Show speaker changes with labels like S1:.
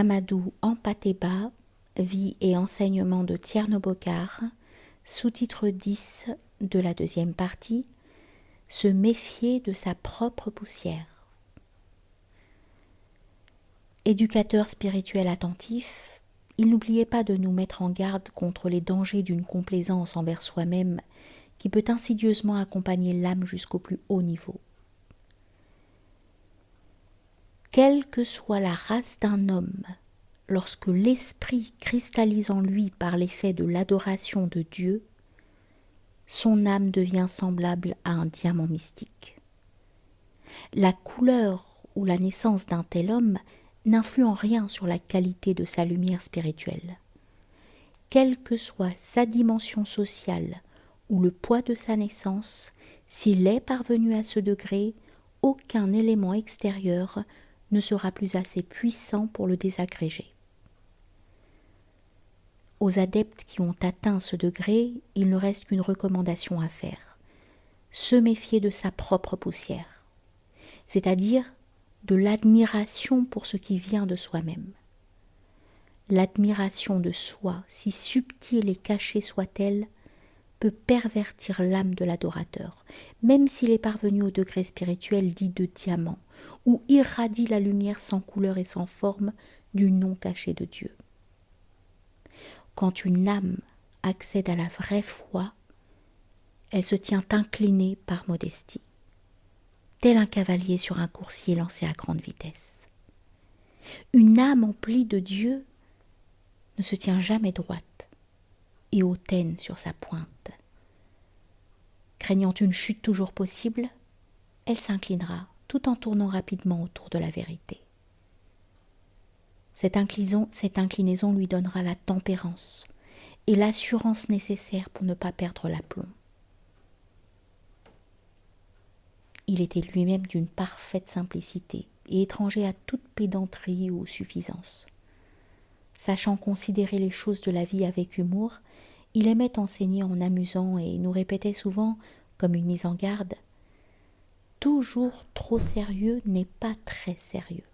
S1: Amadou Hampâté-Bâ, Vie et enseignement de Tierno Bokar, sous-titre 10 de la deuxième partie, se méfier de sa propre poussière. Éducateur spirituel attentif, il n'oubliait pas de nous mettre en garde contre les dangers d'une complaisance envers soi-même qui peut insidieusement accompagner l'âme jusqu'au plus haut niveau. Quelle que soit la race d'un homme, lorsque l'esprit cristallise en lui par l'effet de l'adoration de Dieu, son âme devient semblable à un diamant mystique. La couleur ou la naissance d'un tel homme n'influe en rien sur la qualité de sa lumière spirituelle. Quelle que soit sa dimension sociale ou le poids de sa naissance, s'il est parvenu à ce degré, aucun élément extérieur ne sera plus assez puissant pour le désagréger. Aux adeptes qui ont atteint ce degré, il ne reste qu'une recommandation à faire: se méfier de sa propre poussière, c'est-à-dire de l'admiration pour ce qui vient de soi-même. L'admiration de soi, si subtile et cachée soit-elle, peut pervertir l'âme de l'adorateur, même s'il est parvenu au degré spirituel dit de diamant, où irradie la lumière sans couleur et sans forme du nom caché de Dieu. Quand une âme accède à la vraie foi, elle se tient inclinée par modestie, tel un cavalier sur un coursier lancé à grande vitesse. Une âme emplie de Dieu ne se tient jamais droite et hautaine sur sa pointe. Craignant une chute toujours possible, elle s'inclinera tout en tournant rapidement autour de la vérité. Cette inclinaison lui donnera la tempérance et l'assurance nécessaires pour ne pas perdre l'aplomb. Il était lui-même d'une parfaite simplicité et étranger à toute pédanterie ou suffisance. Sachant considérer les choses de la vie avec humour, il aimait enseigner en amusant et nous répétait souvent, comme une mise en garde: « Toujours trop sérieux n'est pas très sérieux.